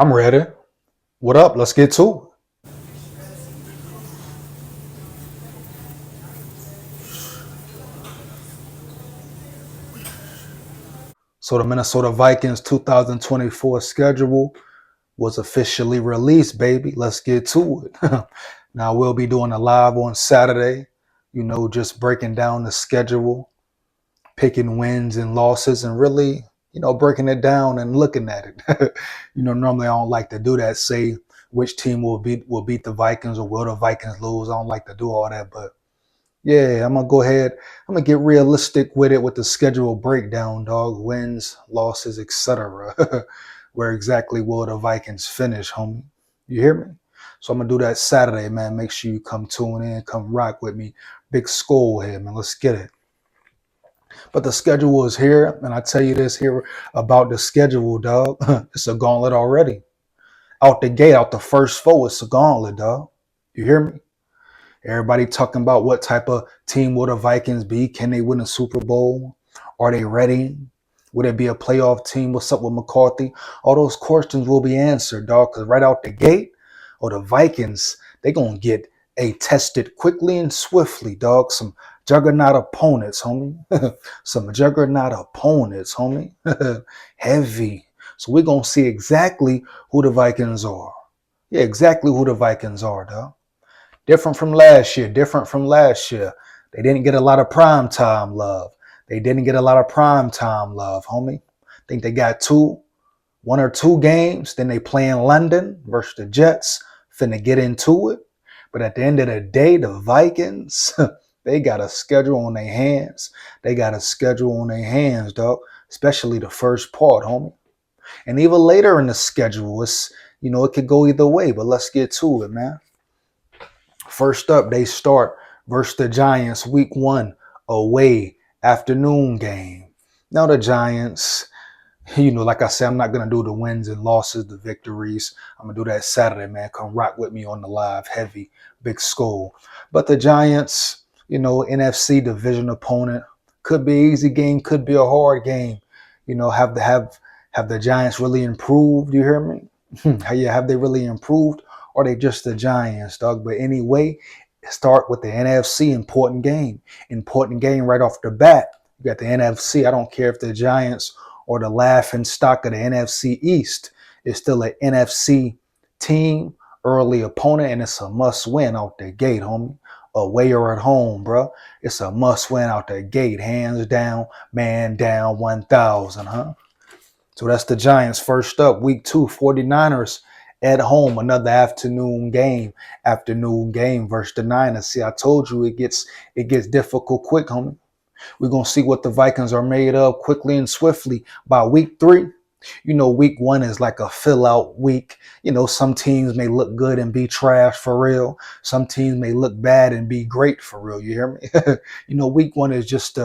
I'm ready. What up? Let's get to it. So the Minnesota Vikings 2024 schedule was officially released, baby. Let's get to it. Now we'll be doing a live on Saturday, just breaking down the schedule, picking wins and losses, and really, breaking it down and looking at it. Normally I don't like to do that, say which team will beat the Vikings or will the Vikings lose. I don't like to do all that, but yeah, I'm gonna go ahead. I'm gonna get realistic with it with the schedule breakdown, dog. Wins, losses, etc. Where exactly will the Vikings finish, homie? You hear me? So I'm gonna do that Saturday, man. Make sure you come tune in, come rock with me. Big SKOL here, man. Let's get it. But the schedule is here, and I tell you this here about the schedule, dog. It's a gauntlet already. Out the gate, out the first four, it's a gauntlet, dog. You hear me? Everybody talking about what type of team will the Vikings be? Can they win a Super Bowl? Are they ready? Would it be a playoff team? What's up with McCarthy? All those questions will be answered, dog. Because right out the gate, or the Vikings, they gonna get tested quickly and swiftly, dog. Some juggernaut opponents, homie. Some juggernaut opponents, homie. Heavy. So we're gonna see exactly who the Vikings are. Yeah, exactly who the Vikings are, dog. Different from last year. Different from last year. They didn't get a lot of prime time love. They didn't get a lot of prime time love, homie. I think they got one or two games. Then they play in London versus the Jets. Finna get into it. But at the end of the day, the Vikings, they got a schedule on their hands. They got a schedule on their hands, dog. Especially the first part, homie. And even later in the schedule, it could go either way. But let's get to it, man. First up, they start versus the Giants week 1 away afternoon game. Now the Giants, like I said, I'm not going to do the wins and losses, the victories. I'm going to do that Saturday, man. Come rock with me on the live, heavy, big SKOL. But the Giants, NFC division opponent, could be an easy game, could be a hard game. Have the Giants really improved? You hear me? Have they really improved? Or they just the Giants, dog? But anyway, start with the NFC important game. Important game right off the bat. You got the NFC. I don't care if the Giants or the laughing stock of the NFC East. It's still an NFC team, early opponent, and it's a must win out the gate, homie. Away or at home, bro. It's a must win out the gate. Hands down, man down, 1,000, huh? So that's the Giants first up. Week 2, 49ers at home. Another afternoon game. Afternoon game versus the Niners. See, I told you it gets difficult quick, homie. We're going to see what the Vikings are made of quickly and swiftly by week 3. Week 1 is like a fill out week. Some teams may look good and be trash for real. Some teams may look bad and be great for real. You hear me? Week 1 is just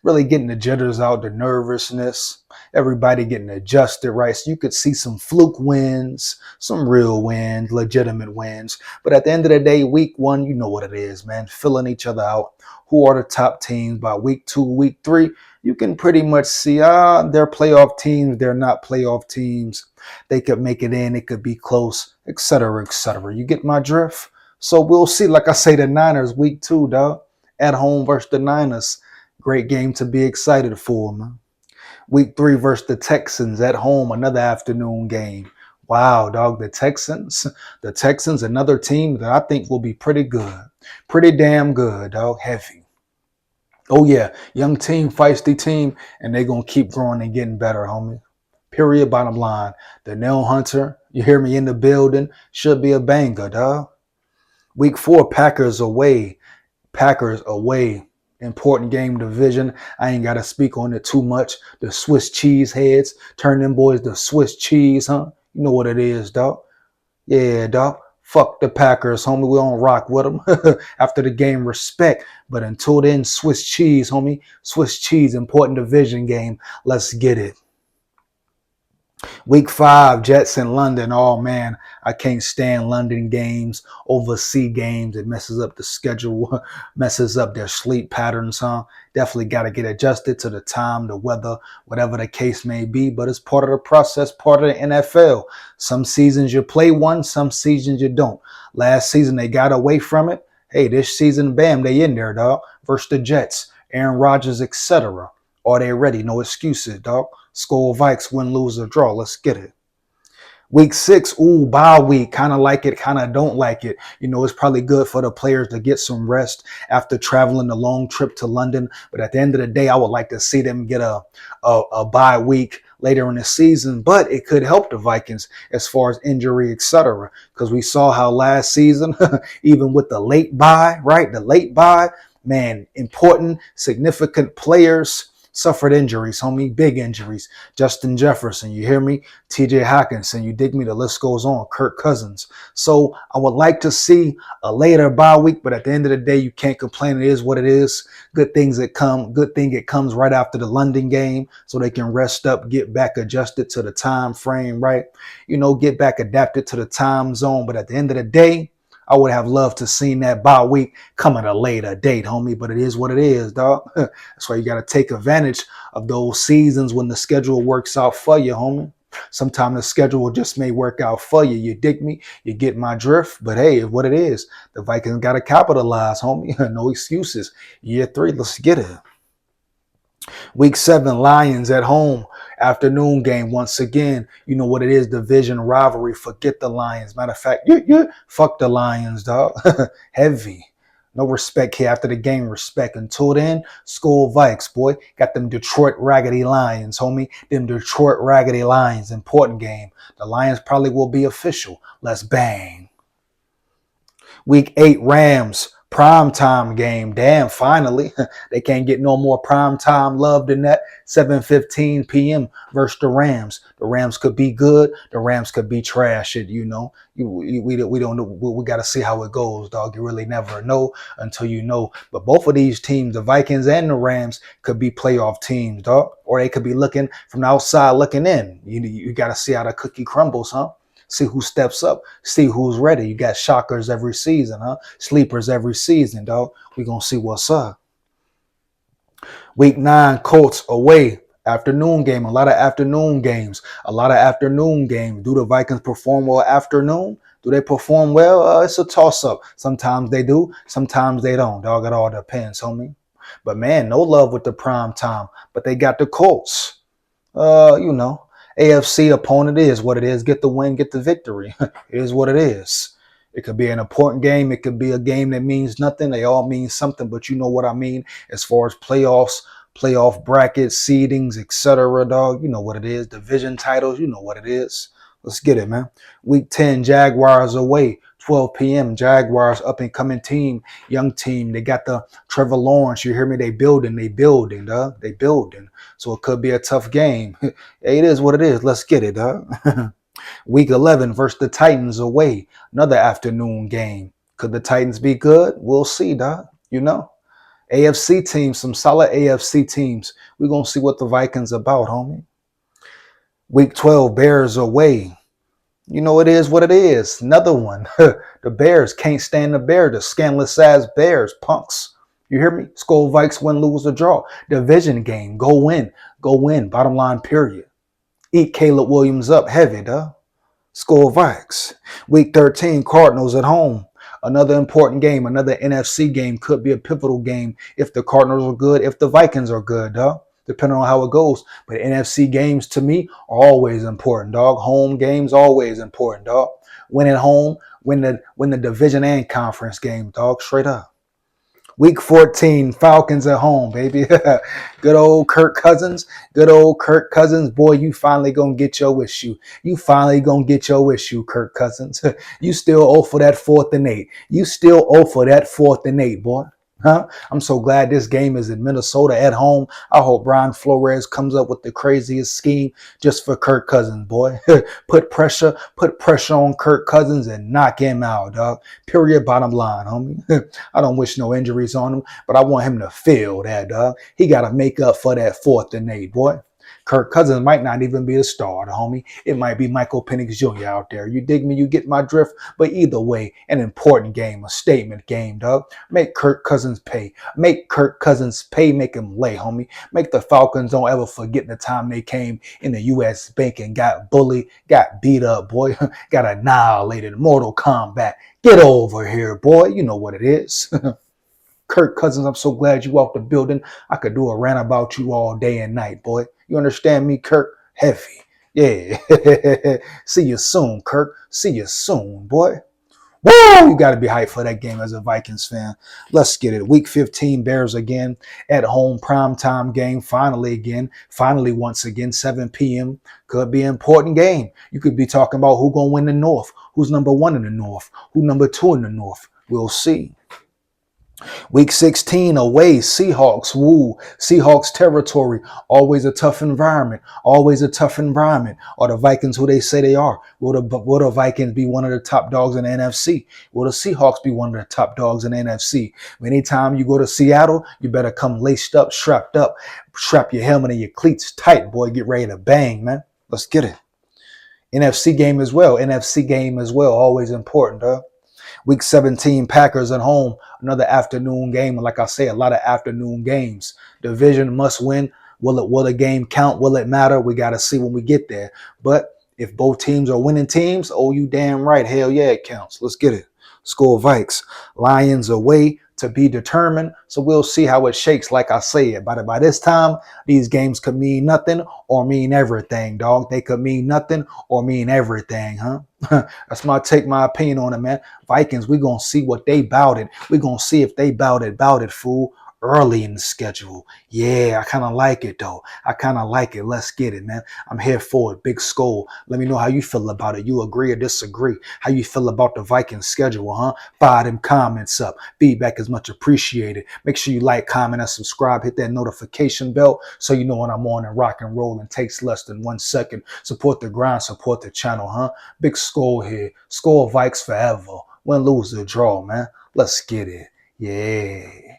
really getting the jitters out, the nervousness, everybody getting adjusted, right? So you could see some fluke wins, some real wins, legitimate wins. But at the end of the day, week 1, you know what it is, man. Filling each other out. Who are the top teams by week 2, week 3? You can pretty much see, they're playoff teams. They're not playoff teams. They could make it in. It could be close, etc., etc. You get my drift? So we'll see. Like I say, the Niners, week 2, dog. At home versus the Niners. Great game to be excited for, man. Week 3 versus the Texans at home. Another afternoon game. Wow, dog. The Texans, another team that I think will be pretty good. Pretty damn good, dog. Heavy. Oh, yeah. Young team, feisty team, and they're going to keep growing and getting better, homie. Period, bottom line. The nail hunter, you hear me in the building, should be a banger, dog. Week 4, Packers away. Packers away. Important game division. I ain't got to speak on it too much. The Swiss cheese heads. Turn them boys to Swiss cheese, huh? You know what it is, dog. Yeah, dog. Fuck the Packers, homie. We don't rock with them. After the game, respect. But until then, Swiss cheese, homie. Swiss cheese, important division game. Let's get it. Week 5, Jets in London. Oh, man. I can't stand London games, overseas games. It messes up the schedule, messes up their sleep patterns, huh? Definitely got to get adjusted to the time, the weather, whatever the case may be. But it's part of the process, part of the NFL. Some seasons you play one, some seasons you don't. Last season they got away from it. Hey, this season, bam, they in there, dog. Versus the Jets, Aaron Rodgers, etc. Are they ready? No excuses, dog. SKOL Vikes, win, lose, or draw. Let's get it. Week 6, ooh, bye week. Kind of like it, kind of don't like it. You know, it's probably good for the players to get some rest after traveling a long trip to London. But at the end of the day, I would like to see them get a bye week later in the season. But it could help the Vikings as far as injury, etc. Because we saw how last season, even with the late bye, right? The late bye, man, important, significant players suffered injuries, homie, big injuries. Justin Jefferson, you hear me? TJ Hawkinson, you dig me? The list goes on. Kirk Cousins. So I would like to see a later bye week, but at the end of the day, you can't complain. It is what it is. Good things that come. Good thing it comes right after the London game, so they can rest up, get back adjusted to the time frame, right? You know, get back adapted to the time zone. But at the end of the day, I would have loved to seen that bye week come at a later date, homie, but it is what it is, dog. That's why you got to take advantage of those seasons when the schedule works out for you, homie. Sometimes the schedule just may work out for you. You dig me? You get my drift? But hey, what it is, the Vikings got to capitalize, homie. No excuses. Year 3, let's get it. Week 7, Lions at home. Afternoon game once again. You know what it is, division rivalry. Forget the Lions. Matter of fact, fuck the Lions, dog. Heavy. No respect here after the game. Respect. Until then, SKOL Vikes, boy. Got them Detroit Raggedy Lions, homie. Them Detroit Raggedy Lions. Important game. The Lions probably will be official. Let's bang. Week 8, Rams. Primetime game. Damn, finally. They can't get no more primetime love than that. 7:15 p.m. versus the Rams. The Rams could be good. The Rams could be trash. You know, we don't know. We got to see how it goes, dog. You really never know until you know. But both of these teams, the Vikings and the Rams, could be playoff teams, dog. Or they could be looking from the outside looking in. You got to see how the cookie crumbles, huh? See who steps up. See who's ready. You got shockers every season, huh? Sleepers every season, dog. We gonna see what's up. Week 9, Colts away. Afternoon game. A lot of afternoon games. A lot of afternoon games. Do the Vikings perform well afternoon? Do they perform well? It's a toss-up. Sometimes they do. Sometimes they don't. Dog, it all depends, homie. But man, no love with the prime time. But they got the Colts. You know. AFC opponent is what it is. Get the win, get the victory. It is what it is. It could be an important game. It could be a game that means nothing. They all mean something, but you know what I mean as far as playoffs, playoff brackets, seedings, etc. Dog, you know what it is. Division titles, you know what it is. Let's get it, man. Week 10, Jaguars away. 12 p.m. Jaguars, up and coming team, young team. They got the Trevor Lawrence. You hear me? They building, dog. They building. So it could be a tough game. It is what it is. Let's get it, dog. Week 11 versus the Titans away. Another afternoon game. Could the Titans be good? We'll see, dog. You know, AFC teams, some solid AFC teams. We're gonna see what the Vikings about, homie. Week 12, Bears away. You know, it is what it is. Another one. The Bears can't stand the Bears. The scandalous ass Bears, punks. You hear me? SKOL Vikes, win, lose, or draw. Division game. Go win. Go win. Bottom line, period. Eat Caleb Williams up heavy, duh. SKOL Vikes. Week 13, Cardinals at home. Another important game. Another NFC game. Could be a pivotal game if the Cardinals are good, if the Vikings are good, duh. Depending on how it goes. But NFC games to me are always important, dog. Home games always important, dog. Win at home, win the division and conference game, dog. Straight up. Week 14, Falcons at home, baby. Good old Kirk Cousins. Good old Kirk Cousins. Boy, you finally gonna get your issue. You finally gonna get your issue, Kirk Cousins. You still owe for that 4th and 8. You still owe for that 4th and 8, boy. Huh? I'm so glad this game is in Minnesota at home. I hope Brian Flores comes up with the craziest scheme just for Kirk Cousins, boy. Put pressure on Kirk Cousins and knock him out, dog. Period, bottom line, homie. I don't wish no injuries on him, but I want him to feel that, dog. He got to make up for that 4th and 8, boy. Kirk Cousins might not even be a starter, homie. It might be Michael Penix Jr. out there. You dig me? You get my drift? But either way, an important game, a statement game, dog. Make Kirk Cousins pay. Make Kirk Cousins pay. Make him lay, homie. Make the Falcons don't ever forget the time they came in the U.S. Bank and got bullied, got beat up, boy. Got annihilated. Mortal Kombat. Get over here, boy. You know what it is. Kirk Cousins, I'm so glad you off the building. I could do a rant about you all day and night, boy. You understand me, Kirk? Heavy. Yeah. See you soon, Kirk. See you soon, boy. Woo! You got to be hyped for that game as a Vikings fan. Let's get it. Week 15, Bears again at home, primetime game. Finally once again, 7 p.m. Could be an important game. You could be talking about who's going to win the North, who's number 1 in the North, who's number 2 in the North. We'll see. Week 16 away, Seahawks, woo, Seahawks territory, always a tough environment, always a tough environment. Are the Vikings who they say they are? Will the Vikings be one of the top dogs in the NFC? Will the Seahawks be one of the top dogs in the NFC? Anytime you go to Seattle, you better come laced up, strap your helmet and your cleats tight, boy, get ready to bang, man. Let's get it. NFC game as well, always important, huh? Week 17, Packers at home, another afternoon game. Like I say, a lot of afternoon games. Division must win. Will the game count? Will it matter? We got to see when we get there. But if both teams are winning teams, oh, you damn right. Hell yeah, it counts. Let's get it. SKOL Vikes. Lions away to be determined. So we'll see how it shakes, like I said. By this time, these games could mean nothing or mean everything, dog. They could mean nothing or mean everything, huh? That's my opinion on it, man. Vikings, we're going to see what they bout it. We're going to see if they bout it, fool. Early in the schedule. Yeah, I kind of like it, though. I kind of like it. Let's get it, man. I'm here for it. Big SKOL. Let me know how you feel about it. You agree or disagree? How you feel about the Vikings schedule, huh? Fire them comments up. Feedback is much appreciated. Make sure you like, comment, and subscribe. Hit that notification bell so you know when I'm on and rock and roll and takes less than 1 second. Support the grind, support the channel, huh? Big SKOL here. SKOL Vikes forever. Win, lose, or draw, man. Let's get it. Yeah.